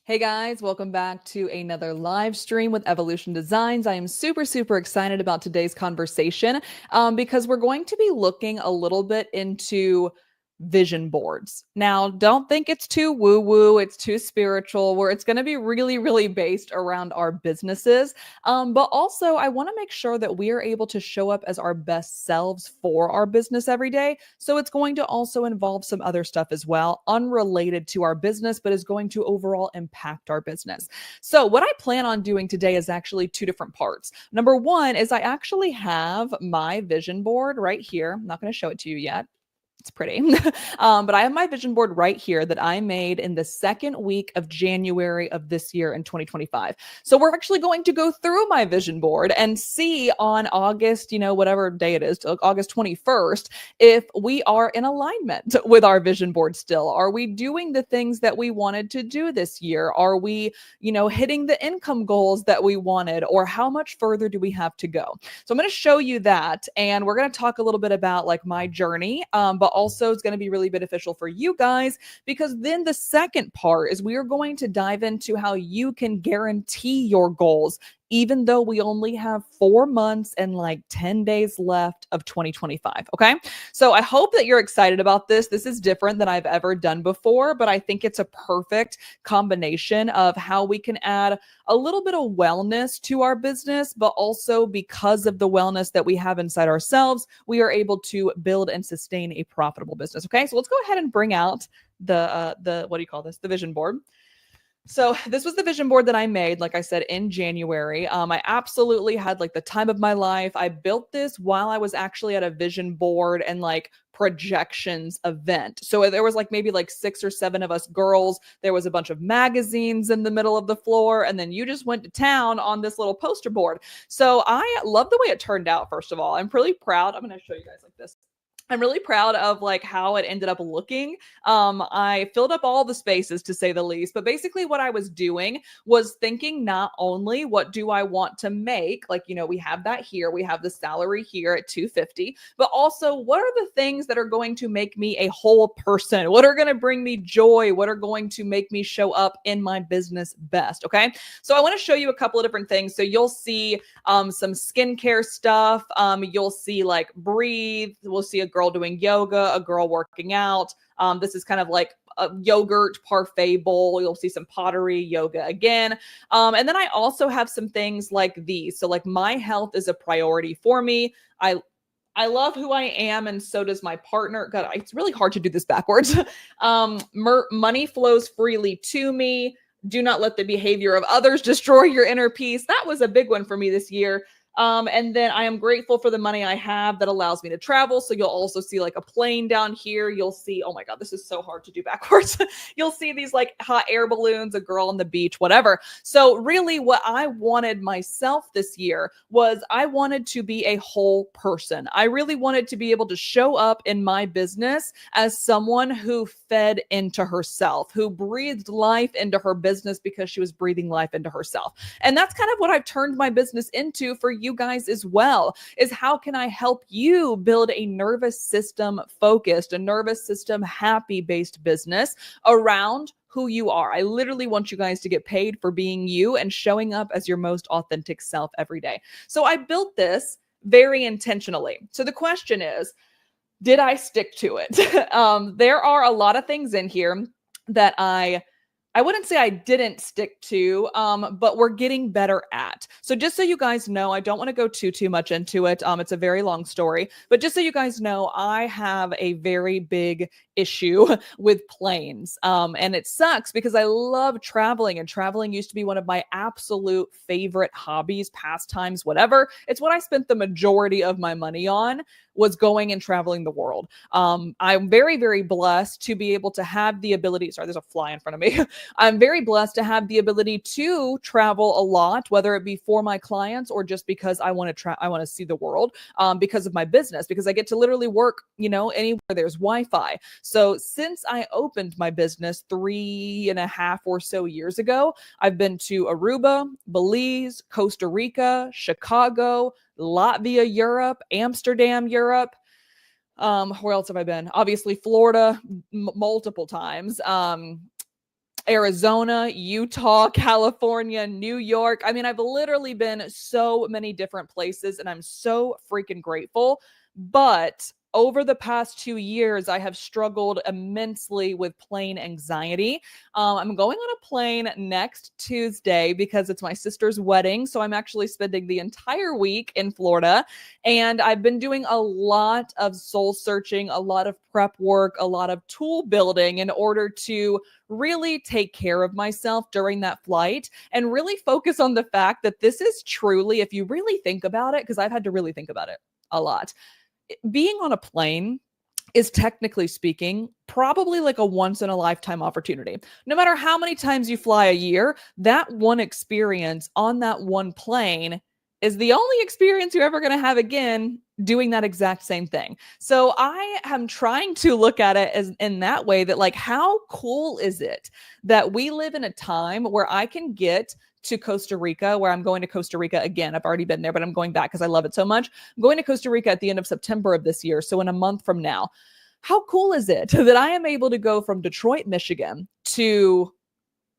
Hey guys, welcome back to another live stream with Evolution Designs. I am super excited about today's conversation because we're going to be looking a little bit into vision boards. Now, don't think it's too woo-woo, it's too spiritual, where it's going to be really based around our businesses. But also, I want to make sure that we are able to show up as our best selves for our business every day. So it's going to also involve some other stuff as well, unrelated to our business, but is going to overall impact our business. So what I plan on doing today is actually two different parts. Number one is I actually have my vision board right here. I'm not going to show it to you yet. It's pretty. But I have my vision board right here that I made in the second week of January of this year in 2025. So we're actually going to go through my vision board and see on August, whatever day it is, August 21st, if we are in alignment with our vision board still. Are we doing the things that we wanted to do this year? Are we, hitting the income goals that we wanted? Or how much further do we have to go? So I'm going to show you that. And we're going to talk a little bit about like my journey, but also it's going to be really beneficial for you guys because then the second part is we are going to dive into how you can guarantee your goals even though we only have 4 months and like 10 days left of 2025. Okay. So I hope that you're excited about this. This is different than I've ever done before, but I think it's a perfect combination of how we can add a little bit of wellness to our business, but also because of the wellness that we have inside ourselves, we are able to build and sustain a profitable business. Okay. So let's go ahead and bring out the what do you call this? The vision board. So this was the vision board that I made, like I said, in January. I absolutely had like the time of my life. I built this while I was actually at a vision board and like projections event. So there was like maybe like 6 or 7 of us girls. There was a bunch of magazines in the middle of the floor. And then you just went to town on this little poster board. So I love the way it turned out, first of all. I'm really proud. I'm going to show you guys like this. I'm really proud of like how it ended up looking. I filled up all the spaces to say the least, but basically what I was doing was thinking not only what do I want to make, like, we have that here, we have the salary here at 250, but also what are the things that are going to make me a whole person? What are going to bring me joy? What are going to make me show up in my business best? Okay. So I want to show you a couple of different things. So you'll see some skincare stuff. You'll see like breathe. We'll see a girl doing yoga, a girl working out. This is kind of like a yogurt parfait bowl. You'll see some pottery, yoga again. And then I also have some things like these. So like my health is a priority for me. I love who I am, and so does my partner. God, it's really hard to do this backwards. Money flows freely to me. Do not let the behavior of others destroy your inner peace. That was a big one for me this year. And then I am grateful for the money I have that allows me to travel. So you'll also see like a plane down here. You'll see, oh my God, this is so hard to do backwards. You'll see these like hot air balloons, a girl on the beach, whatever. So really what I wanted myself this year was I wanted to be a whole person. I really wanted to be able to show up in my business as someone who fed into herself, who breathed life into her business because she was breathing life into herself. And that's kind of what I've turned my business into for you guys as well, is how can I help you build a nervous system focused, a nervous system happy based business around who you are. I literally want you guys to get paid for being you and showing up as your most authentic self every day. So I built this very intentionally. So the question is, did I stick to it? There are a lot of things in here that I wouldn't say I didn't stick to, but we're getting better at. So just so you guys know, I don't want to go too much into it. It's a very long story, but just so you guys know, I have a very big issue with planes. And it sucks because I love traveling, and traveling used to be one of my absolute favorite hobbies, pastimes, whatever. It's what I spent the majority of my money on, was going and traveling the world. I'm very blessed to be able to have the ability. Sorry, there's a fly in front of me. I'm very blessed to have the ability to travel a lot, whether it be for my clients or just because I want to see the world, because of my business, because I get to literally work, anywhere there's Wi-Fi. So since I opened my business 3.5 or so years ago, I've been to Aruba, Belize, Costa Rica, Chicago, Latvia, Europe, Amsterdam, Europe. Where else have I been? Obviously Florida multiple times. Arizona, Utah, California, New York. I mean, I've literally been so many different places and I'm so freaking grateful. But over the past 2 years, I have struggled immensely with plane anxiety. I'm going on a plane next Tuesday because it's my sister's wedding. So I'm actually spending the entire week in Florida. And I've been doing a lot of soul searching, a lot of prep work, a lot of tool building in order to really take care of myself during that flight and really focus on the fact that this is truly, if you really think about it, because I've had to really think about it a lot, being on a plane is technically speaking probably like a once in a lifetime opportunity. No matter how many times you fly a year, that one experience on that one plane is the only experience you're ever going to have again doing that exact same thing. So I am trying to look at it as in that way that like how cool is it that we live in a time where I can get to Costa Rica, where I'm going to Costa Rica again. I've already been there, but I'm going back because I love it so much. I'm going to Costa Rica at the end of September of this year. So in a month from now, how cool is it that I am able to go from Detroit, Michigan to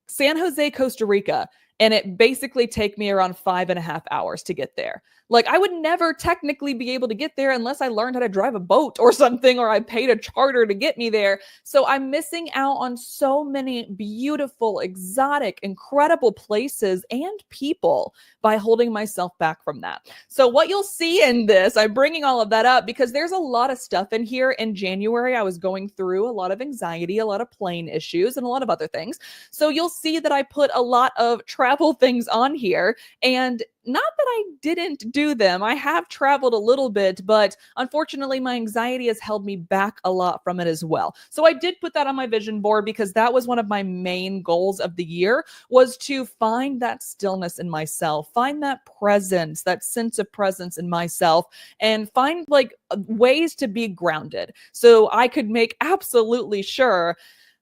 San Jose, Costa Rica, and it basically take me around 5.5 hours to get there. Like I would never technically be able to get there unless I learned how to drive a boat or something, or I paid a charter to get me there. So I'm missing out on so many beautiful, exotic, incredible places and people by holding myself back from that. So what you'll see in this, I'm bringing all of that up because there's a lot of stuff in here. In January, I was going through a lot of anxiety, a lot of plane issues, and a lot of other things. So you'll see that I put a lot of travel things on here, and not that I didn't do them. I have traveled a little bit, but unfortunately my anxiety has held me back a lot from it as well. So I did put that on my vision board because that was one of my main goals of the year, was to find that stillness in myself, find that presence, that sense of presence in myself, and find like ways to be grounded so I could make absolutely sure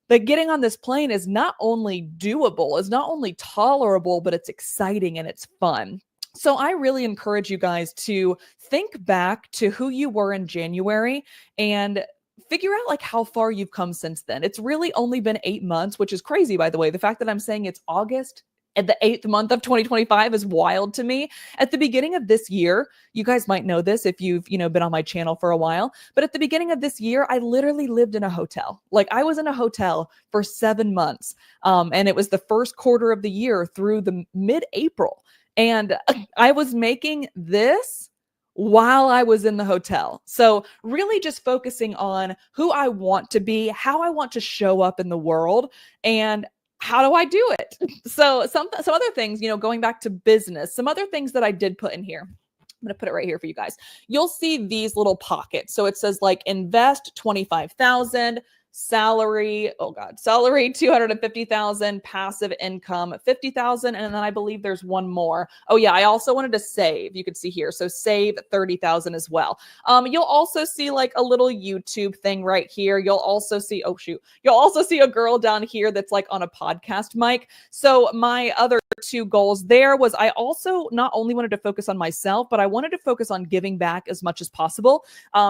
that getting on this plane is not only doable, is not only tolerable, but it's exciting and it's fun. So I really encourage you guys to think back to who you were in January and figure out like how far you've come since then. It's really only been 8 months, which is crazy, by the way. The fact that I'm saying it's August at the 8th month of 2025 is wild to me. At the beginning of this year, you guys might know this if you've, been on my channel for a while, but at the beginning of this year, I literally lived in a hotel. Like I was in a hotel for 7 months. And it was the first quarter of the year through the mid-April. And I was making this while I was in the hotel. So really just focusing on who I want to be, how I want to show up in the world, and how do I do it? So some other things, going back to business, some other things that I did put in here. I'm going to put it right here for you guys. You'll see these little pockets. So it says like invest 25,000, salary 250,000, passive income 50,000, and then I believe there's one more. Oh yeah, I also wanted to save. You can see here, so save 30,000 as well. You'll also see like a little YouTube thing right here. You'll also see you'll also see a girl down here that's like on a podcast mic. So my other two goals there was I also not only wanted to focus on myself, but I wanted to focus on giving back as much as possible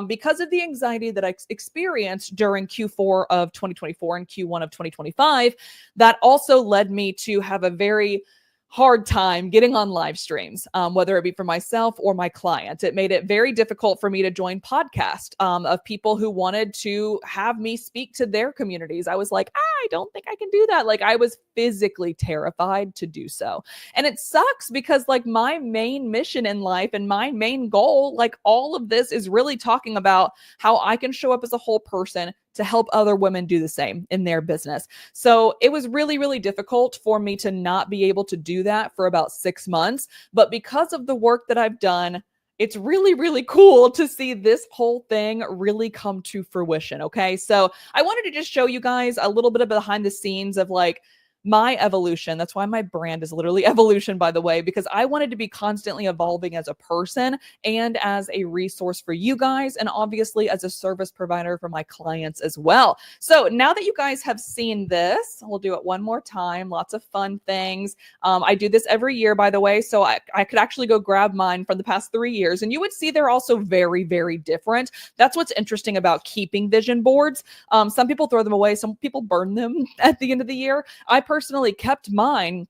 because of the anxiety that I experienced during Q4 of 2024 and Q1 of 2025. That also led me to have a very hard time getting on live streams, whether it be for myself or my clients. It made it very difficult for me to join podcasts of people who wanted to have me speak to their communities. I was like, I don't think I can do that. Like I was physically terrified to do so. And it sucks because like my main mission in life and my main goal, like all of this is really talking about how I can show up as a whole person to help other women do the same in their business. So it was really, really difficult for me to not be able to do that for about 6 months. But because of the work that I've done, it's really, really cool to see this whole thing really come to fruition. Okay. So I wanted to just show you guys a little bit of behind the scenes of like my evolution. That's why my brand is literally Evolution, by the way, because I wanted to be constantly evolving as a person and as a resource for you guys, and obviously as a service provider for my clients as well. So now that you guys have seen this, we'll do it one more time. Lots of fun things. I do this every year, by the way, so I could actually go grab mine from the past 3 years, and you would see they're also very, very different. That's what's interesting about keeping vision boards. Some people throw them away, some people burn them at the end of the year. I personally kept mine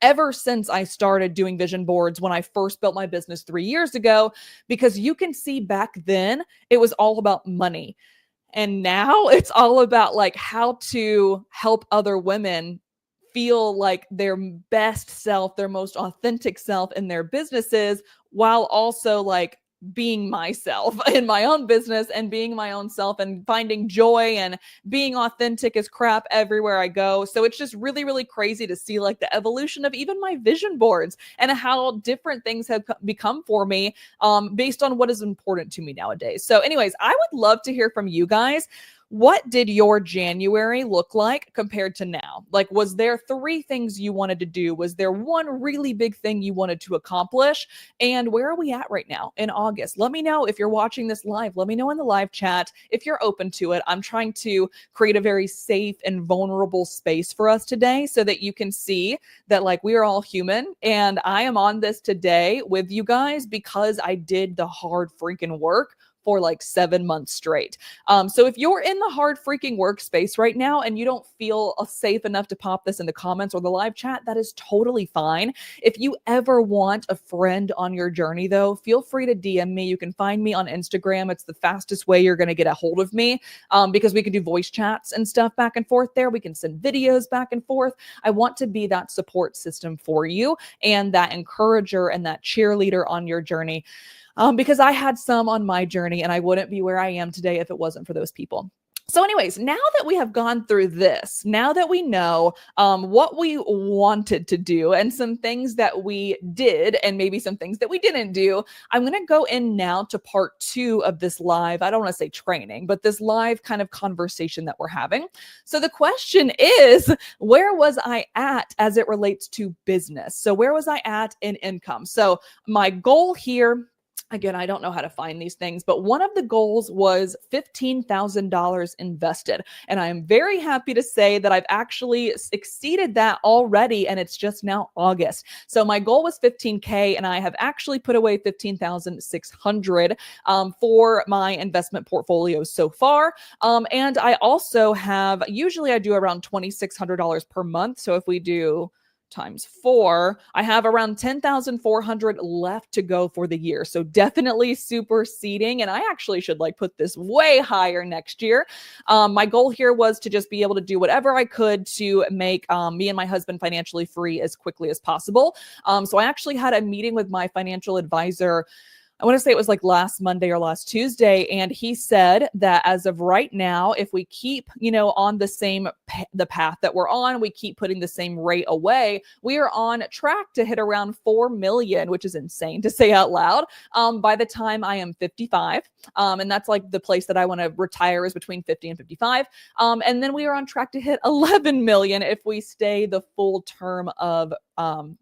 ever since I started doing vision boards when I first built my business 3 years ago, because you can see back then it was all about money. And now it's all about like how to help other women feel like their best self, their most authentic self in their businesses, while also like being myself in my own business and being my own self and finding joy and being authentic as crap everywhere I go. So it's just really, really crazy to see like the evolution of even my vision boards and how different things have become for me based on what is important to me nowadays. So anyways, I would love to hear from you guys. What did your January look like compared to now? Like, was there 3 things you wanted to do? Was there one really big thing you wanted to accomplish? And where are we at right now in August? Let me know if you're watching this live. Let me know in the live chat if you're open to it. I'm trying to create a very safe and vulnerable space for us today so that you can see that like we are all human. And I am on this today with you guys because I did the hard freaking work for like 7 months straight. So if you're in the hard freaking workspace right now and you don't feel safe enough to pop this in the comments or the live chat, that is totally fine. If you ever want a friend on your journey though, feel free to DM me. You can find me on Instagram. It's the fastest way you're going to get a hold of me because we can do voice chats and stuff back and forth there. We can send videos back and forth. I want to be that support system for you and that encourager and that cheerleader on your journey. Because I had some on my journey and I wouldn't be where I am today if it wasn't for those people. So anyways, now that we have gone through this, now that we know what we wanted to do and some things that we did and maybe some things that we didn't do, I'm going to go in now to part 2 of this live, I don't want to say training, but this live kind of conversation that we're having. So the question is, where was I at as it relates to business? So where was I at in income? So my goal here, again, I don't know how to find these things, but one of the goals was $15,000 invested. And I am very happy to say that I've actually exceeded that already, and it's just now August. So my goal was 15K, and I have actually put away 15,600 for my investment portfolio so far. And I also have, usually I do around $2,600 per month. So if we do times 4, I have around 10,400 left to go for the year. So definitely superseding. And I actually should like put this way higher next year. My goal here was to just be able to do whatever I could to make me and my husband financially free as quickly as possible. So I actually had a meeting with my financial advisor. I want to say it was like last Monday or last Tuesday. And he said that as of right now, if we keep, on the path that we're on, we keep putting the same rate away, we are on track to hit around 4 million, which is insane to say out loud, by the time I am 55. And that's like the place that I want to retire is between 50 and 55. And then we are on track to hit 11 million if we stay the full term of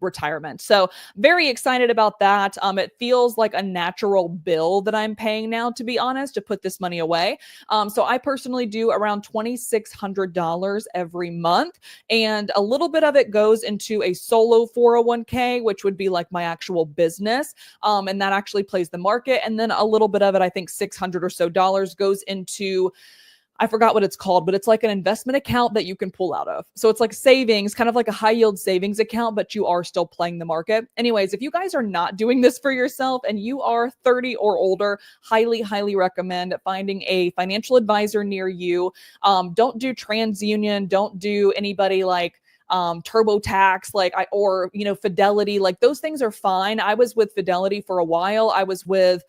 retirement. So very excited about that. It feels like a natural bill that I'm paying now, to be honest, to put this money away. So I personally do around $2,600 every month, and a little bit of it goes into a solo 401k, which would be like my actual business. And that actually plays the market. And then a little bit of it, I think $600 or so goes into, I forgot what it's called, but it's like an investment account that you can pull out of. So it's like savings, kind of like a high yield savings account, but you are still playing the market. Anyways, if you guys are not doing this for yourself and you are 30 or older, highly, highly recommend finding a financial advisor near you. Don't do TransUnion. Don't do anybody like TurboTax, or Fidelity. Like those things are fine. I was with Fidelity for a while. I was with,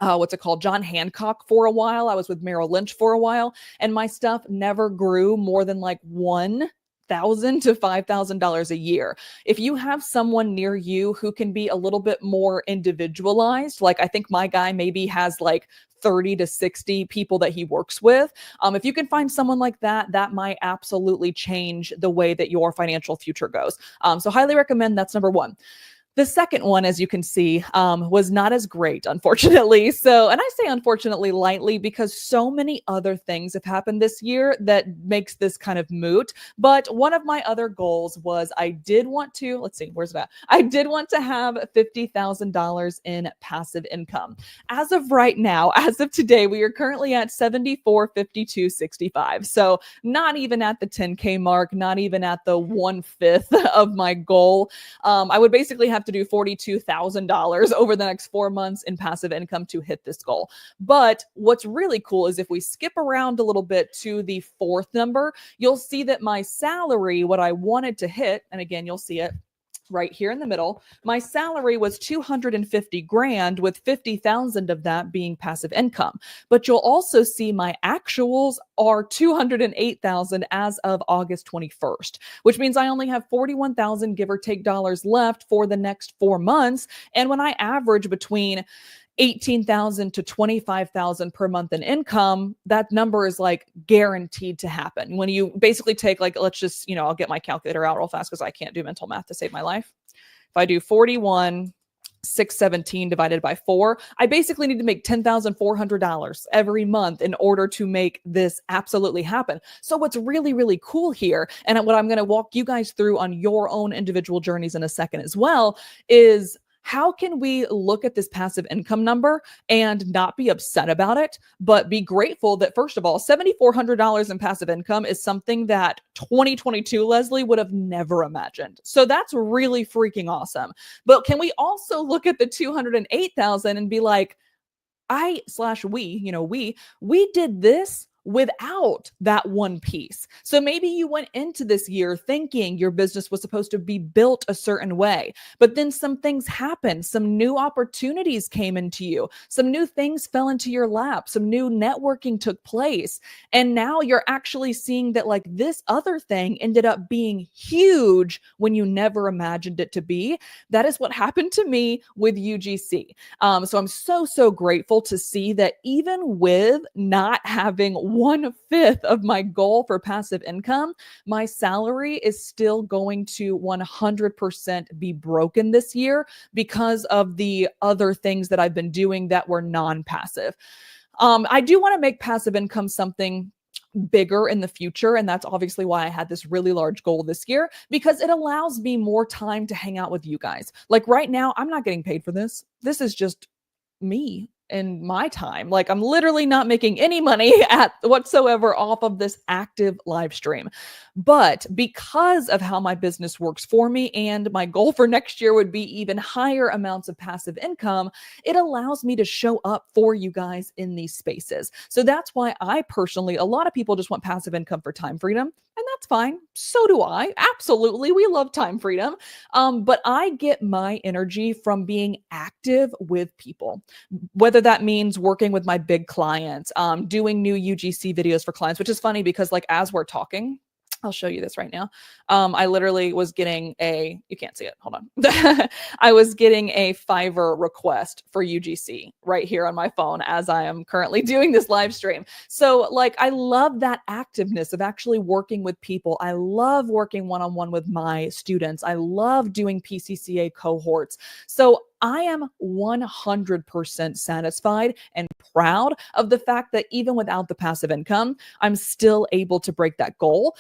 what's it called? John Hancock for a while. I was with Merrill Lynch for a while, and my stuff never grew more than like 1 $1,000 to $5,000 a year. If you have someone near you who can be a little bit more individualized, like I think my guy maybe has like 30 to 60 people that he works with. If you can find someone like that, that might absolutely change the way that your financial future goes. So highly recommend. That's number one. The second one, as you can see, was not as great, unfortunately. So, and I say unfortunately lightly because so many other things have happened this year that makes this kind of moot. But one of my other goals was I did want to, let's see, where's that? I did want to have $50,000 in passive income. As of right now, as of today, we are currently at 74.52.65. So not even at the 10K mark, not even at the 1/5 of my goal. I would basically have to do $42,000 over the next 4 months in passive income to hit this goal. But what's really cool is if we skip around a little bit to the fourth number, you'll see that my salary, what I wanted to hit, and again, you'll see it right here in the middle, my salary was 250 grand, with 50,000 of that being passive income. But you'll also see my actuals are 208,000 as of August 21st, which means I only have 41,000 give or take dollars left for the next 4 months. And when I average between 18,000 to 25,000 per month in income, that number is like guaranteed to happen. When you basically take, like, let's just, I'll get my calculator out real fast because I can't do mental math to save my life. If I do 41,617 divided by 4, I basically need to make $10,400 every month in order to make this absolutely happen. So what's really, really cool here, and what I'm going to walk you guys through on your own individual journeys in a second as well, is how can we look at this passive income number and not be upset about it, but be grateful that, first of all, $7,400 in passive income is something that 2022 Leslie would have never imagined. So that's really freaking awesome. But can we also look at the 208,000 and be like, we did this without that one piece. So maybe you went into this year thinking your business was supposed to be built a certain way, but then some things happened. Some new opportunities came into you. Some new things fell into your lap. Some new networking took place. And now you're actually seeing that, like, this other thing ended up being huge when you never imagined it to be. That is what happened to me with UGC. So I'm so grateful to see that even with not having 1/5 of my goal for passive income, my salary is still going to 100% be broken this year because of the other things that I've been doing that were non-passive. I do want to make passive income something bigger in the future. And that's obviously why I had this really large goal this year, because it allows me more time to hang out with you guys. Like right now, I'm not getting paid for this. This is just me and my time. Like, I'm literally not making any money at whatsoever off of this active live stream. But because of how my business works for me, and my goal for next year would be even higher amounts of passive income, it allows me to show up for you guys in these spaces. So that's why I personally, a lot of people just want passive income for time freedom. And that's fine. So do I. Absolutely. We love time freedom. But I get my energy from being active with people, whether that means working with my big clients, doing new UGC videos for clients, which is funny because, like, as we're talking, I'll show you this right now. I literally was getting you can't see it. Hold on. I was getting a Fiverr request for UGC right here on my phone as I am currently doing this live stream. So, like, I love that activeness of actually working with people. I love working one-on-one with my students. I love doing PCCA cohorts. So I am 100% satisfied and proud of the fact that even without the passive income, I'm still able to break that goal.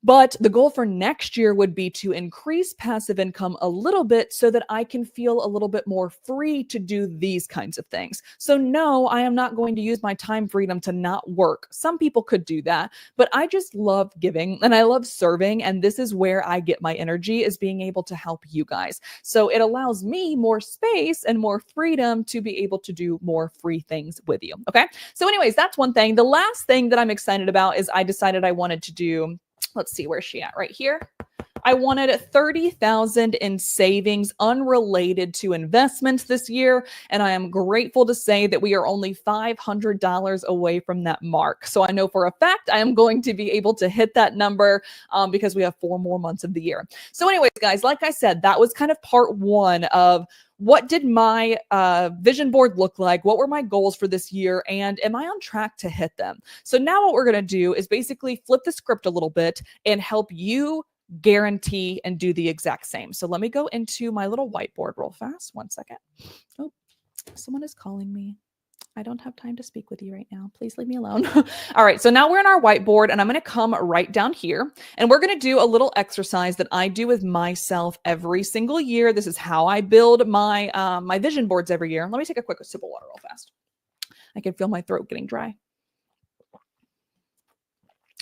But the goal for next year would be to increase passive income a little bit so that I can feel a little bit more free to do these kinds of things. So no, I am not going to use my time freedom to not work. Some people could do that, but I just love giving and I love serving. And this is where I get my energy, is being able to help you guys. So it allows me more space and more freedom to be able to do more free things with you. Okay. So anyways, that's one thing. The last thing that I'm excited about is I decided I wanted to do, let's see, where's she at? Right here. I wanted 30,000 in savings unrelated to investments this year. And I am grateful to say that we are only $500 away from that mark. So I know for a fact I am going to be able to hit that number because we have 4 more months of the year. So anyways, guys, like I said, that was kind of part one of what did my vision board look like? What were my goals for this year? And am I on track to hit them? So now what we're going to do is basically flip the script a little bit and help you guarantee and do the exact same. So let me go into my little whiteboard real fast. 1 second. Oh, someone is calling me. I don't have time to speak with you right now. Please leave me alone. All right. So now we're in our whiteboard and I'm going to come right down here and we're going to do a little exercise that I do with myself every single year. This is how I build my, my vision boards every year. Let me take a quick sip of water real fast. I can feel my throat getting dry.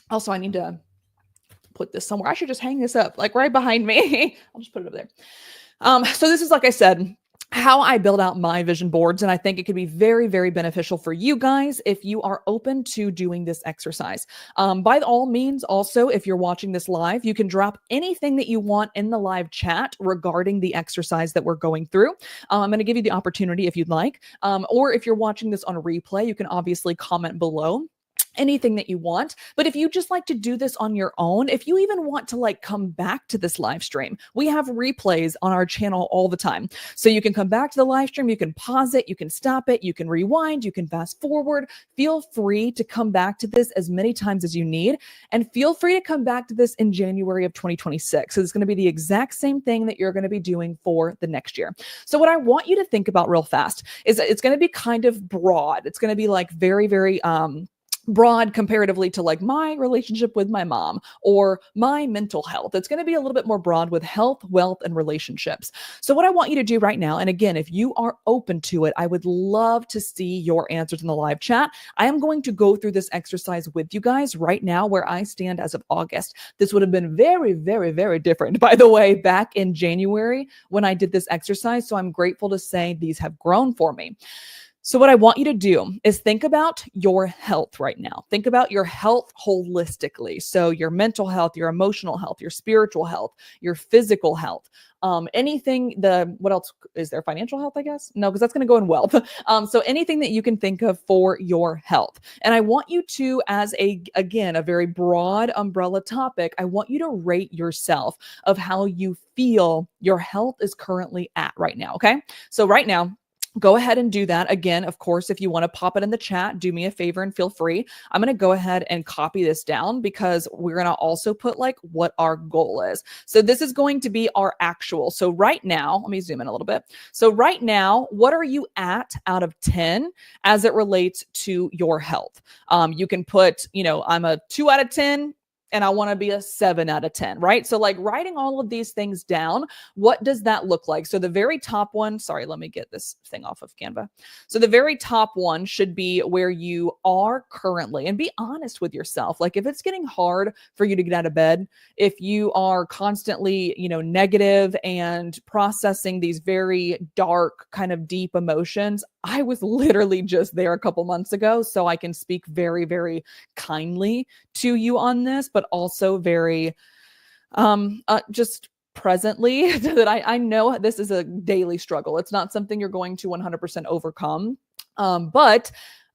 Also, I need to put this somewhere. I should just hang this up like right behind me. I'll just put it up there. So this is, like I said, how I build out my vision boards. And I think it could be very, very beneficial for you guys if you are open to doing this exercise. By all means, also, if you're watching this live, you can drop anything that you want in the live chat regarding the exercise that we're going through. I'm going to give you the opportunity if you'd like. Or if you're watching this on a replay, you can obviously comment below anything that you want. But if you just like to do this on your own, if you even want to like come back to this live stream, we have replays on our channel all the time. So you can come back to the live stream, you can pause it, you can stop it, you can rewind, you can fast forward. Feel free to come back to this as many times as you need. And feel free to come back to this in January of 2026. So it's going to be the exact same thing that you're going to be doing for the next year. So what I want you to think about real fast is that it's going to be kind of broad. It's going to be like very, very, broad comparatively to like my relationship with my mom or my mental health. It's going to be a little bit more broad with health, wealth, and relationships. So what I want you to do right now, and again, if you are open to it, I would love to see your answers in the live chat. I am going to go through this exercise with you guys right now where I stand as of August. This would have been very, very, very different, by the way, back in January when I did this exercise. So I'm grateful to say these have grown for me. So what I want you to do is think about your health right now. Think about your health holistically. So your mental health, your emotional health, your spiritual health, your physical health, anything, what else is there? Financial health, I guess? No, because that's going to go in wealth. So anything that you can think of for your health. And I want you to, as again, a very broad umbrella topic, I want you to rate yourself of how you feel your health is currently at right now. Okay. So right now, go ahead and do that. Again, of course, if you want to pop it in the chat, do me a favor and feel free. I'm going to go ahead and copy this down because we're going to also put like what our goal is. So this is going to be our actual. So right now, let me zoom in a little bit. So right now, what are you at out of 10 as it relates to your health? You can put, I'm a 2 out of 10. And I want to be a 7 out of 10, right? So like writing all of these things down, what does that look like? So the very top one, sorry, let me get this thing off of Canva. So the very top one should be where you are currently, and be honest with yourself. Like if it's getting hard for you to get out of bed, if you are constantly, negative and processing these very dark kind of deep emotions, I was literally just there a couple months ago. So I can speak very, very kindly to you on this, but also very just presently that I know this is a daily struggle. It's not something you're going to 100% overcome. But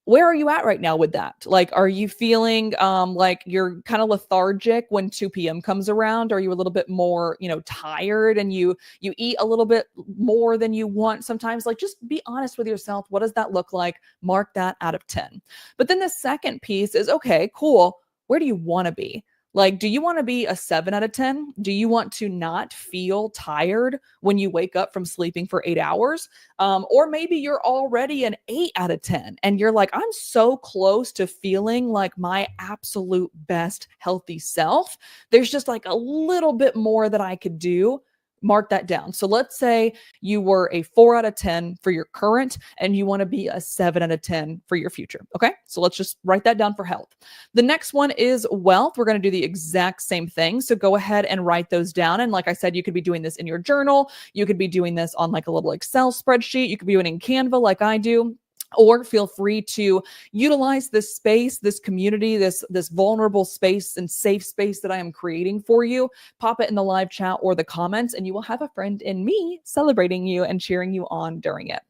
where are you at right now with that? Like, are you feeling like you're kind of lethargic when 2 p.m. comes around? Are you a little bit more, tired and you eat a little bit more than you want sometimes? Like, just be honest with yourself. What does that look like? Mark that out of 10. But then the second piece is, okay, cool. Where do you want to be? Like, do you want to be a 7 out of 10? Do you want to not feel tired when you wake up from sleeping for 8 hours? Or maybe you're already an 8 out of 10 and you're like, I'm so close to feeling like my absolute best healthy self. There's just like a little bit more that I could do. Mark that down. So let's say you were a 4 out of 10 for your current and you want to be a 7 out of 10 for your future. Okay. So let's just write that down for health. The next one is wealth. We're going to do the exact same thing. So go ahead and write those down. And like I said, you could be doing this in your journal. You could be doing this on like a little Excel spreadsheet. You could be doing it in Canva like I do. or feel free to utilize this space, this community, this vulnerable space and safe space that I am creating for you. Pop it in the live chat or the comments, and you will have a friend in me celebrating you and cheering you on during it.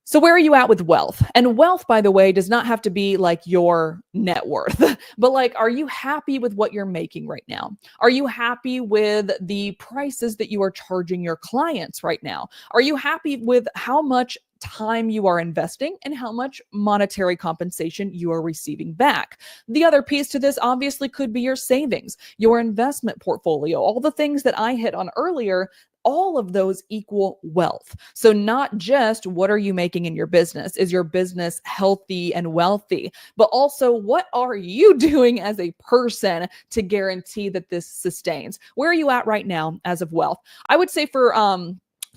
So where are you at with wealth? And wealth, by the way, does not have to be like your net worth, but like, are you happy with what you're making right now? Are you happy with the prices that you are charging your clients right now? Are you happy with how much time you are investing and how much monetary compensation you are receiving back? The other piece to this obviously could be your savings, your investment portfolio, all the things that I hit on earlier. All of those equal wealth. So not just what are you making in your business? Is your business healthy and wealthy? But also, what are you doing as a person to guarantee that this sustains? Where are you at right now as of wealth? I would say for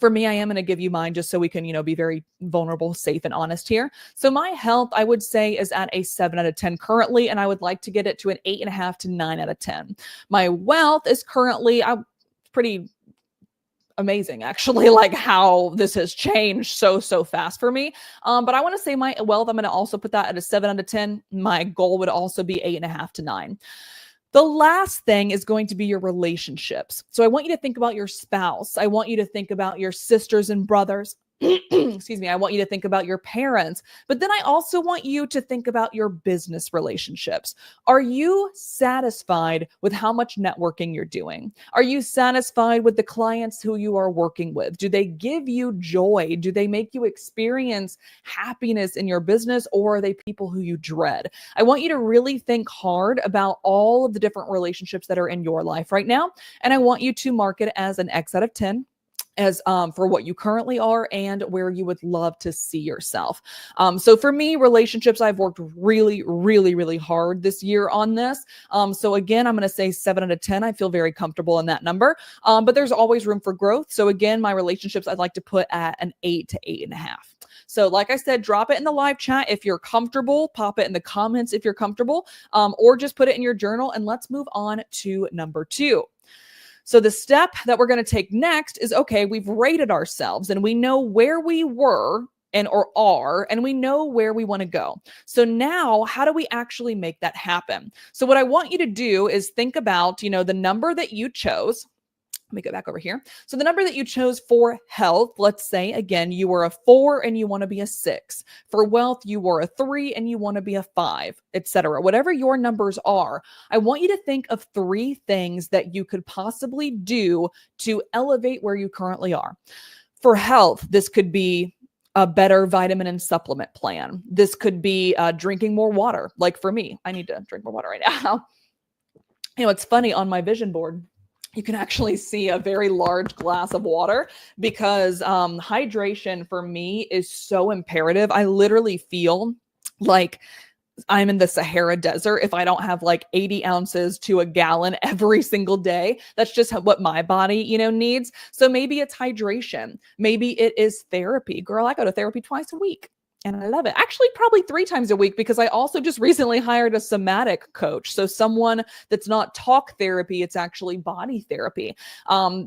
me, I am going to give you mine just so we can, be very vulnerable, safe, and honest here. So my health, I would say, is at a 7 out of 10 currently, and I would like to get it to an 8.5 to 9 out of 10. My wealth is currently pretty amazing, actually, like how this has changed so fast for me. But I want to say my wealth, I'm going to also put that at a 7 out of 10. My goal would also be 8.5 to 9. The last thing is going to be your relationships. So I want you to think about your spouse. I want you to think about your sisters and brothers. Excuse me. I want you to think about your parents, but then I also want you to think about your business relationships. Are you satisfied with how much networking you're doing? Are you satisfied with the clients who you are working with? Do they give you joy? Do they make you experience happiness in your business, or are they people who you dread? I want you to really think hard about all of the different relationships that are in your life right now. And I want you to mark it as an X out of 10 as for what you currently are and where you would love to see yourself. So for me, relationships, I've worked really hard this year on this. So again, I'm going to say 7 out of 10. I feel very comfortable in that number, but there's always room for growth. So again, my relationships, I'd like to put at an 8 to 8.5. So like I said, drop it in the live chat if you're comfortable, pop it in the comments if you're comfortable, or just put it in your journal, and let's move on to number 2. So the step that we're going to take next is, okay, we've rated ourselves and we know where we were or are, and we know where we want to go. So now how do we actually make that happen? So what I want you to do is think about, the number that you chose. Let me go back over here. So the number that you chose for health, let's say, again, you were a 4 and you want to be a 6. For wealth, you were a 3 and you want to be a 5, etc. Whatever your numbers are, I want you to think of 3 things that you could possibly do to elevate where you currently are. For health, this could be a better vitamin and supplement plan. This could be drinking more water. Like for me, I need to drink more water right now. It's funny, on my vision board, you can actually see a very large glass of water because hydration for me is so imperative. I literally feel like I'm in the Sahara Desert if I don't have like 80 ounces to a gallon every single day. That's just what my body, needs. So maybe it's hydration. Maybe it is therapy. Girl, I go to therapy twice a week. And I love it. Actually, probably 3 times a week, because I also just recently hired a somatic coach. So someone that's not talk therapy, it's actually body therapy.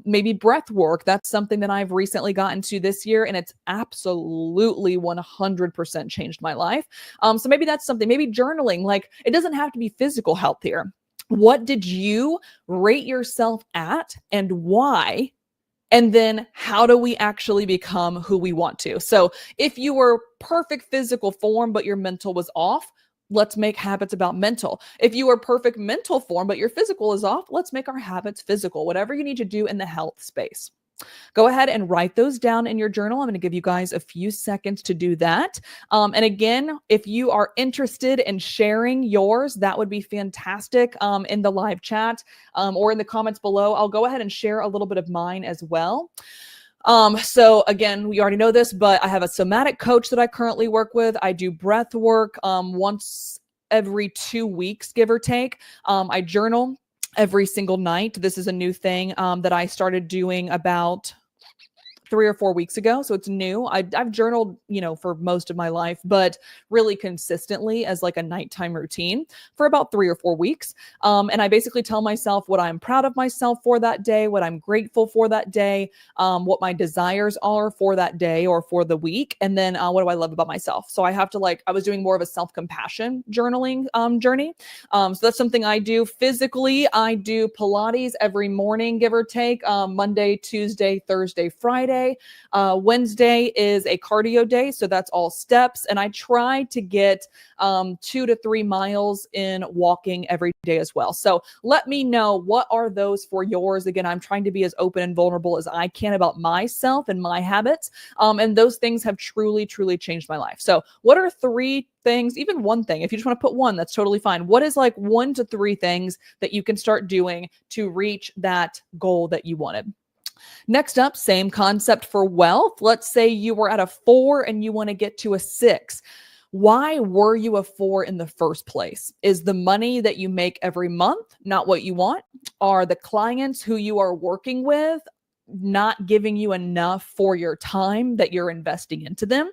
Maybe breath work. That's something that I've recently gotten to this year, and it's absolutely 100% changed my life. So maybe that's something. Maybe journaling. Like, it doesn't have to be physical health here. What did you rate yourself at, and why? And then how do we actually become who we want to? So if you were perfect physical form, but your mental was off, let's make habits about mental. If you are perfect mental form, but your physical is off, let's make our habits physical. Whatever you need to do in the health space. Go ahead and write those down in your journal. I'm going to give you guys a few seconds to do that. And again, if you are interested in sharing yours, that would be fantastic in the live chat or in the comments below. I'll go ahead and share a little bit of mine as well. So again, we already know this, but I have a somatic coach that I currently work with. I do breath work once every 2 weeks, give or take. I journal every single night. This is a new thing that I started doing about 3 or 4 weeks ago. So it's new. I've journaled, for most of my life, but really consistently as like a nighttime routine for about 3 or 4 weeks. And I basically tell myself what I'm proud of myself for that day, what I'm grateful for that day, what my desires are for that day or for the week. And then what do I love about myself? So I have to I was doing more of a self-compassion journaling journey. So that's something I do physically. I do Pilates every morning, give or take, Monday, Tuesday, Thursday, Friday. Wednesday is a cardio day. So that's all steps. And I try to get 2 to 3 miles in walking every day as well. So let me know, what are those for yours? Again, I'm trying to be as open and vulnerable as I can about myself and my habits. And those things have truly, truly changed my life. So what are 3 things, even one thing, if you just want to put one, that's totally fine. What is like 1 to 3 things that you can start doing to reach that goal that you wanted? Next up, same concept for wealth. Let's say you were at a 4 and you want to get to a 6. Why were you a 4 in the first place? Is the money that you make every month not what you want? Are the clients who you are working with not giving you enough for your time that you're investing into them?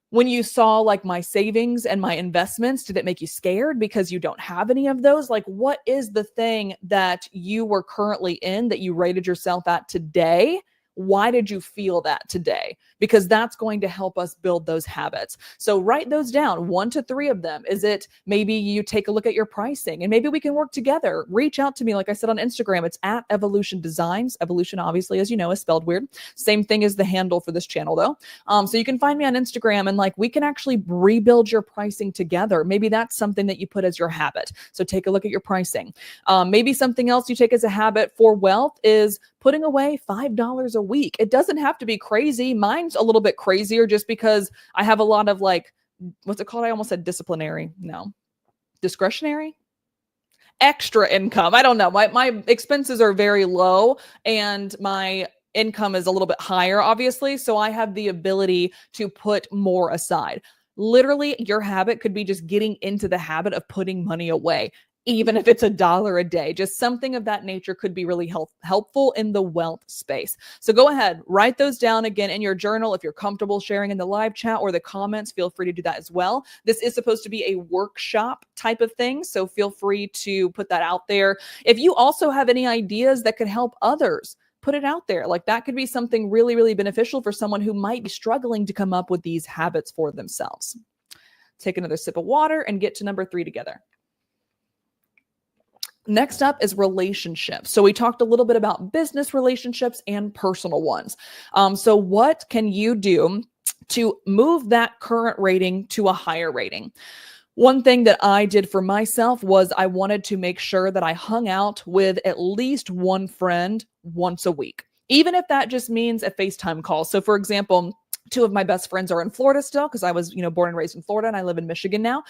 When you saw like my savings and my investments, did it make you scared because you don't have any of those? Like, what is the thing that you were currently in that you rated yourself at today? Why did you feel that today? Because that's going to help us build those habits. So write those down, 1 to 3 of them. Is it maybe you take a look at your pricing and maybe we can work together? Reach out to me. Like I said on Instagram, it's at Evolushen Designs. Evolution, obviously, as you know, is spelled weird. Same thing as the handle for this channel though. So you can find me on Instagram and we can actually rebuild your pricing together. Maybe that's something that you put as your habit. So take a look at your pricing. Maybe something else you take as a habit for wealth is putting away $5 a week. It doesn't have to be crazy. Mine's a little bit crazier just because I have a lot of what's it called? I almost said disciplinary. No, discretionary, extra income. I don't know. My expenses are very low and my income is a little bit higher, obviously. So I have the ability to put more aside. Literally, your habit could be just getting into the habit of putting money away. Even if it's $1 a day, just something of that nature could be really helpful in the wealth space. So go ahead, write those down again in your journal. If you're comfortable sharing in the live chat or the comments, feel free to do that as well. This is supposed to be a workshop type of thing, so feel free to put that out there. If you also have any ideas that could help others, put it out there. That could be something really, really beneficial for someone who might be struggling to come up with these habits for themselves. Take another sip of water and get to number 3 together. Next up is relationships. So we talked a little bit about business relationships and personal ones. So what can you do to move that current rating to a higher rating? One thing that I did for myself was I wanted to make sure that I hung out with at least one friend once a week, even if that just means a FaceTime call. So for example, 2 of my best friends are in Florida still because I was, born and raised in Florida and I live in Michigan now.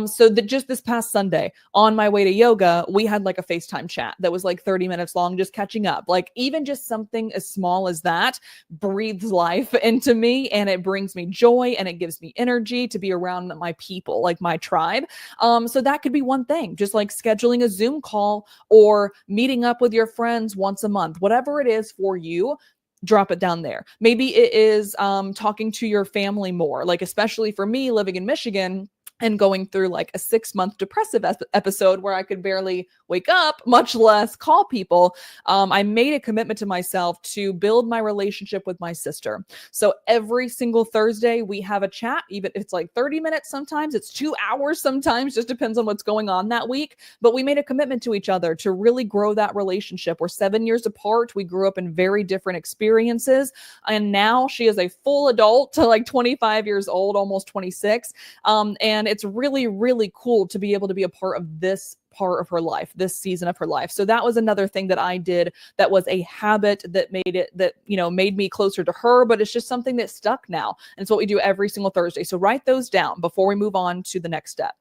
So just this past Sunday on my way to yoga, we had a FaceTime chat that was 30 minutes long, just catching up. Even just something as small as that breathes life into me and it brings me joy and it gives me energy to be around my people, my tribe. So that could be one thing, just scheduling a Zoom call or meeting up with your friends once a month, whatever it is for you. Drop it down there. Maybe it is talking to your family more, especially for me living in Michigan and going through a 6-month depressive episode where I could barely wake up, much less call people. I made a commitment to myself to build my relationship with my sister. So every single Thursday we have a chat, even if it's 30 minutes, sometimes it's 2 hours, sometimes just depends on what's going on that week. But we made a commitment to each other to really grow that relationship. We're 7 years apart. We grew up in very different experiences. And now she is a full adult to 25 years old, almost 26. And it's really, really cool to be able to be a part of this part of her life, this season of her life. So that was another thing that I did that was a habit that made me closer to her, but it's just something that stuck now. And it's what we do every single Thursday. So write those down before we move on to the next step.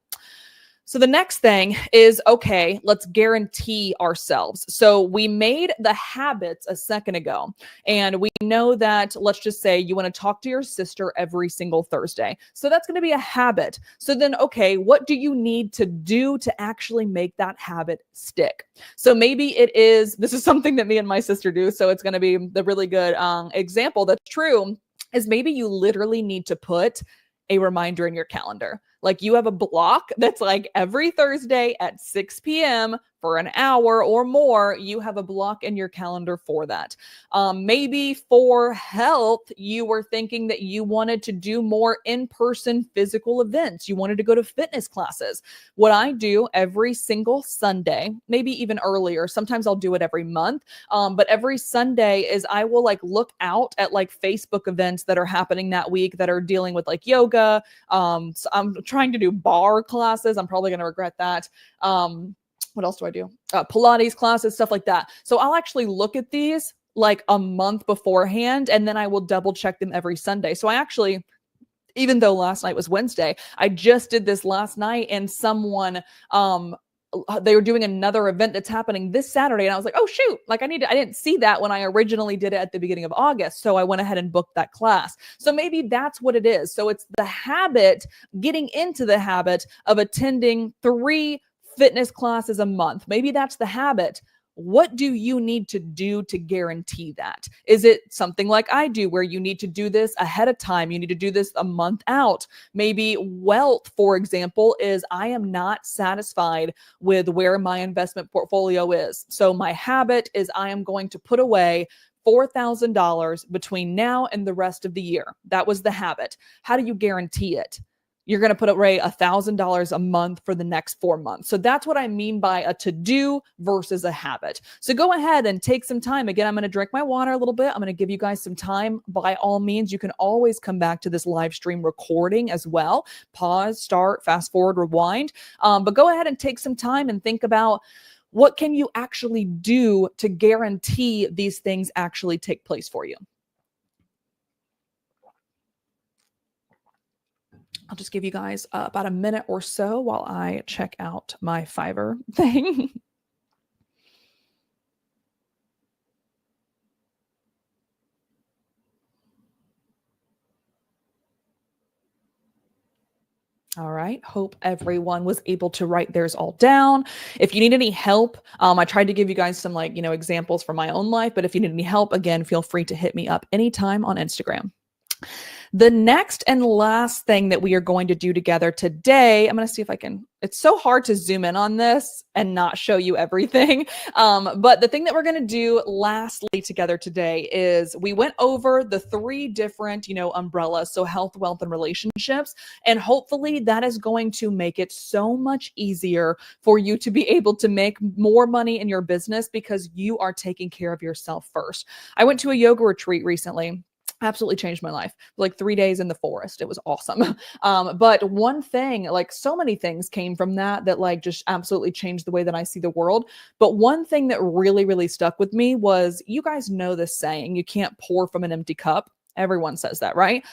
So the next thing is, okay, let's guarantee ourselves. So we made the habits a second ago, and we know that, let's just say you want to talk to your sister every single Thursday. So that's going to be a habit. So then, okay, what do you need to do to actually make that habit stick? So maybe it is, this is something that me and my sister do. So it's going to be the really good example that's true is maybe you literally need to put a reminder in your calendar. Like you have a block that's like every Thursday at 6 p.m. for an hour or more, you have a block in your calendar for that. Maybe for health, you were thinking that you wanted to do more in-person physical events. You wanted to go to fitness classes. What I do every single Sunday, maybe even earlier, sometimes I'll do it every month, but every Sunday is I will like look out at like Facebook events that are happening that week that are dealing with like yoga. So I'm trying to do bar classes. I'm probably going to regret that. What else do I do? Pilates classes, stuff like that. So I'll actually look at these like a month beforehand, and then I will double check them every Sunday. So I actually, even though last night was Wednesday, I just did this last night, and someone, they were doing another event that's happening this Saturday. And I was like, oh shoot, like I didn't see that when I originally did it at the beginning of August. So I went ahead and booked that class. So maybe that's what it is. So it's the habit, getting into the habit of attending 3 fitness classes a month. Maybe that's the habit. What do you need to do to guarantee that? Is it something like I do where you need to do this ahead of time? You need to do this a month out. Maybe wealth, for example, is I am not satisfied with where my investment portfolio is. So my habit is I am going to put away $4,000 between now and the rest of the year. That was the habit. How do you guarantee it? You're going to put away $1,000 a month for the next 4 months. So that's what I mean by a to-do versus a habit. So go ahead and take some time. Again, I'm going to drink my water a little bit. I'm going to give you guys some time. By all means, you can always come back to this live stream recording as well. Pause, start, fast forward, rewind. But go ahead and take some time and think about what can you actually do to guarantee these things actually take place for you. I'll just give you guys about a minute or so while I check out my Fiverr thing. All right. Hope everyone was able to write theirs all down. If you need any help, I tried to give you guys some examples from my own life, but if you need any help, again, feel free to hit me up anytime on Instagram. The next and last thing that we are going to do together today, I'm going to see if I can, it's so hard to zoom in on this and not show you everything. But the thing that we're going to do lastly together today is we went over the 3 different, umbrellas. So health, wealth, and relationships. And hopefully that is going to make it so much easier for you to be able to make more money in your business because you are taking care of yourself first. I went to a yoga retreat recently. Absolutely changed my life. Like 3 days in the forest. It was awesome. But one thing, like so many things came from that just absolutely changed the way that I see the world. But one thing that really, really stuck with me was, you guys know this saying, you can't pour from an empty cup. Everyone says that, right?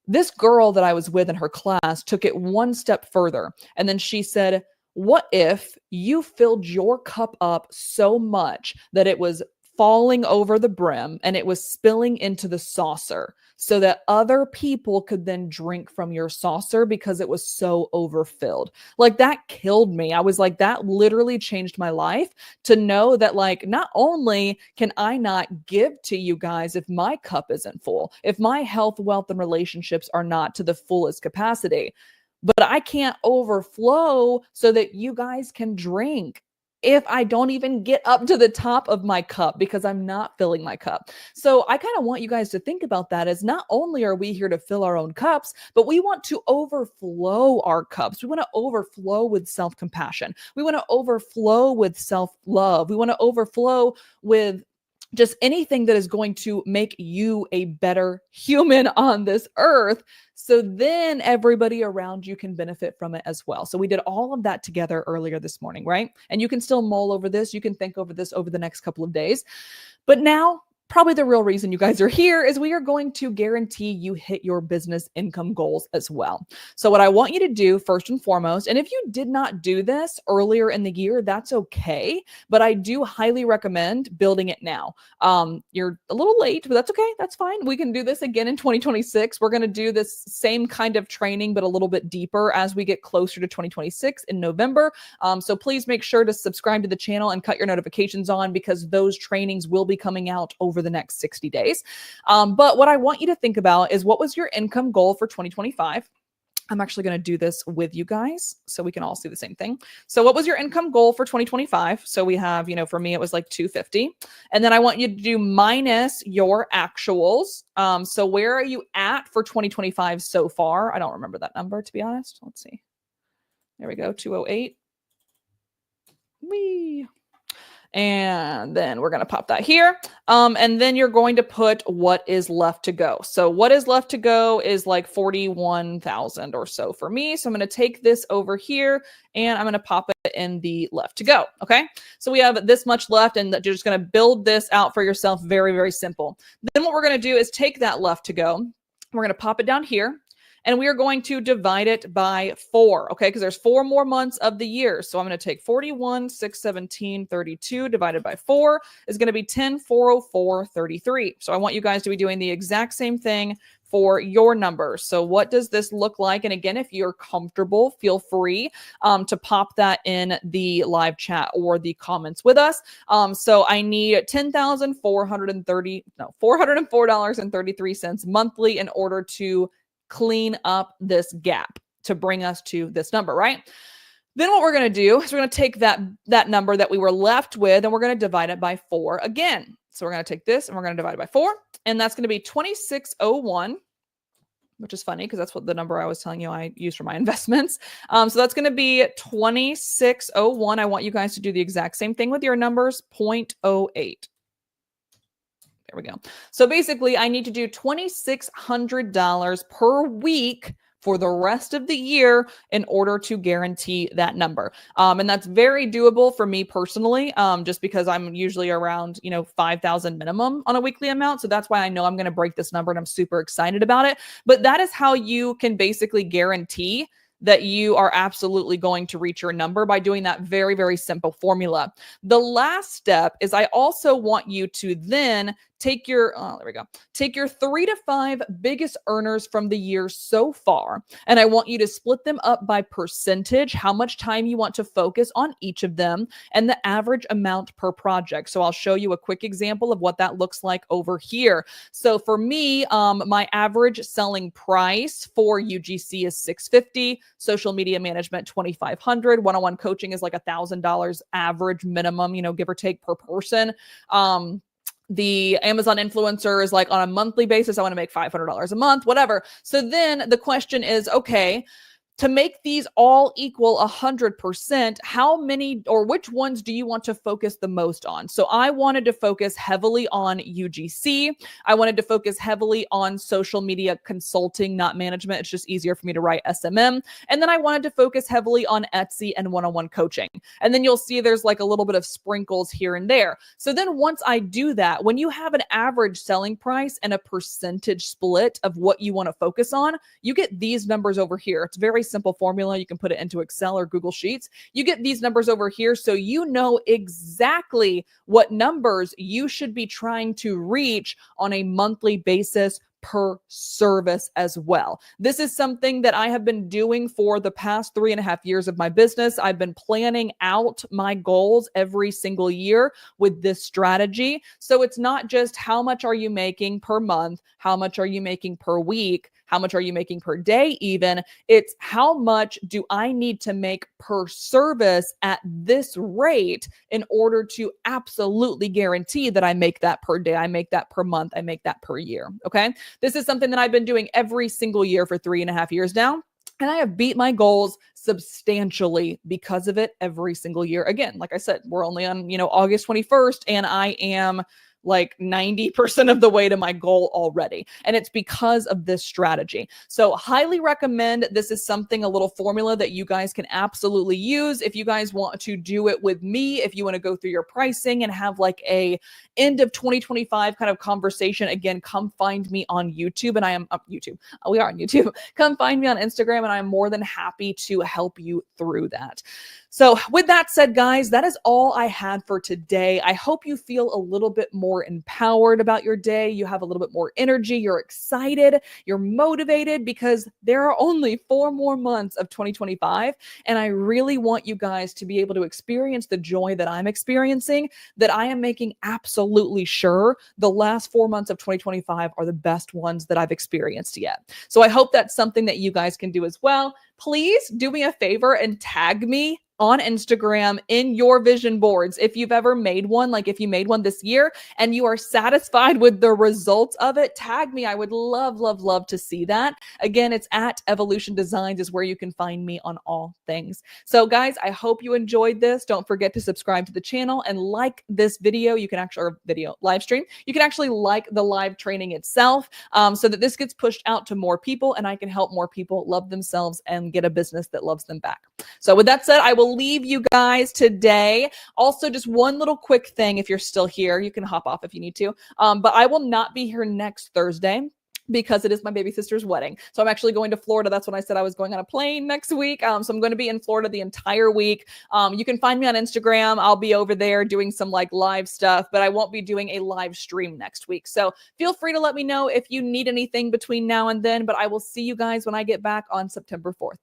This girl that I was with in her class took it one step further. And then she said, what if you filled your cup up so much that it was falling over the brim and it was spilling into the saucer so that other people could then drink from your saucer because it was so overfilled? Like, that killed me. I was like, that literally changed my life to know that not only can I not give to you guys if my cup isn't full, if my health, wealth, and relationships are not to the fullest capacity, but I can't overflow so that you guys can drink if I don't even get up to the top of my cup because I'm not filling my cup. So I kind of want you guys to think about that, as not only are we here to fill our own cups, but we want to overflow our cups. We want to overflow with self-compassion. We want to overflow with self-love. We want to overflow with just anything that is going to make you a better human on this earth. So then everybody around you can benefit from it as well. So we did all of that together earlier this morning, right? And you can still mull over this. You can think over this over the next couple of days. But now probably the real reason you guys are here is we are going to guarantee you hit your business income goals as well. So what I want you to do first and foremost, and if you did not do this earlier in the year, that's okay, but I do highly recommend building it now. You're a little late, but that's okay. That's fine. We can do this again in 2026. We're going to do this same kind of training, but a little bit deeper as we get closer to 2026 in November. So please make sure to subscribe to the channel and cut your notifications on, because those trainings will be coming out over the next 60 days. But what I want you to think about is, what was your income goal for 2025? I'm actually going to do this with you guys so we can all see the same thing. So what was your income goal for 2025? So we have, for me, it was like 250. And then I want you to do minus your actuals. So where are you at for 2025 so far? I don't remember that number, to be honest. Let's see. There we go. 208. Whee. And then we're going to pop that here. And then you're going to put what is left to go. So what is left to go is like 41,000 or so for me. So I'm going to take this over here and I'm going to pop it in the left to go. Okay. So we have this much left, and you're just going to build this out for yourself. Very, very simple. Then what we're going to do is take that left to go. We're going to pop it down here. And we are going to divide it by 4, okay? Because there's 4 more months of the year. So I'm going to take 41, 6, 17, 32 divided by 4 is going to be 10, 404, 33. So I want you guys to be doing the exact same thing for your numbers. So what does this look like? And again, if you're comfortable, feel free to pop that in the live chat or the comments with us. So I need $404.33 monthly in order to clean up this gap to bring us to this number, right? Then what we're going to do is we're going to take that number that we were left with, and we're going to divide it by 4 again. So we're going to take this and we're going to divide it by 4, and that's going to be 2601, which is funny because that's what the number I was telling you I use for my investments. So that's going to be 2601. I want you guys to do the exact same thing with your numbers, 0.08. There we go. So basically, I need to do $2,600 per week for the rest of the year in order to guarantee that number. And that's very doable for me personally, just because I'm usually around, 5,000 minimum on a weekly amount. So that's why I know I'm going to break this number and I'm super excited about it. But that is how you can basically guarantee that you are absolutely going to reach your number, by doing that very, very simple formula. The last step is I also want you to then take your, take your 3 to 5 biggest earners from the year so far. And I want you to split them up by percentage, how much time you want to focus on each of them, and the average amount per project. So I'll show you a quick example of what that looks like over here. So for me, my average selling price for UGC is $650, social media management, $2,500, one-on-one coaching is like $1,000 average minimum, give or take per person. The Amazon influencer is like on a monthly basis, I want to make $500 a month, whatever. So then the question is, okay, to make these all equal 100%, how many or which ones do you want to focus the most on? So I wanted to focus heavily on UGC. I wanted to focus heavily on social media consulting, not management. It's just easier for me to write SMM. And then I wanted to focus heavily on Etsy and one-on-one coaching. And then you'll see there's like a little bit of sprinkles here and there. So then once I do that, when you have an average selling price and a percentage split of what you want to focus on, you get these numbers over here. It's very simple formula. You can put it into Excel or Google Sheets. You get these numbers over here, so you know exactly what numbers you should be trying to reach on a monthly basis per service as well. This is something that I have been doing for the past 3.5 years of my business. I've been planning out my goals every single year with this strategy. So it's not just how much are you making per month, how much are you making per week, how much are you making per day even? It's how much do I need to make per service at this rate in order to absolutely guarantee that I make that per day, I make that per month, I make that per year, okay? This is something that I've been doing every single year for 3.5 years now. And I have beat my goals substantially because of it every single year. Again, like I said, we're only on, August 21st, and I am like 90% of the way to my goal already. And it's because of this strategy. So highly recommend. This is something, a little formula that you guys can absolutely use if you guys want to do it with me. If you want to go through your pricing and have like a end of 2025 kind of conversation, again, come find me on YouTube. And I am up YouTube. We are on YouTube. Come find me on Instagram, and I'm more than happy to help you through that. So with that said, guys, that is all I had for today. I hope you feel a little bit more empowered about your day. You have a little bit more energy. You're excited. You're motivated, because there are only 4 more months of 2025. And I really want you guys to be able to experience the joy that I'm experiencing, that I am making absolutely sure the last 4 months of 2025 are the best ones that I've experienced yet. So I hope that's something that you guys can do as well. Please do me a favor and tag me on Instagram in your vision boards. If you've ever made one, like if you made one this year and you are satisfied with the results of it, tag me. I would love, love, love to see that. Again, it's at Evolushen Designs is where you can find me on all things. So guys, I hope you enjoyed this. Don't forget to subscribe to the channel and like this video. You can actually, or video live stream, you can actually like the live training itself, so that this gets pushed out to more people and I can help more people love themselves and get a business that loves them back. So with that said, I will leave you guys today. Also, just one little quick thing. If you're still here, you can hop off if you need to. But I will not be here next Thursday, because it is my baby sister's wedding. So I'm actually going to Florida. That's when I said I was going on a plane next week. So I'm going to be in Florida the entire week. You can find me on Instagram. I'll be over there doing some like live stuff, but I won't be doing a live stream next week. So feel free to let me know if you need anything between now and then, but I will see you guys when I get back on September 4th.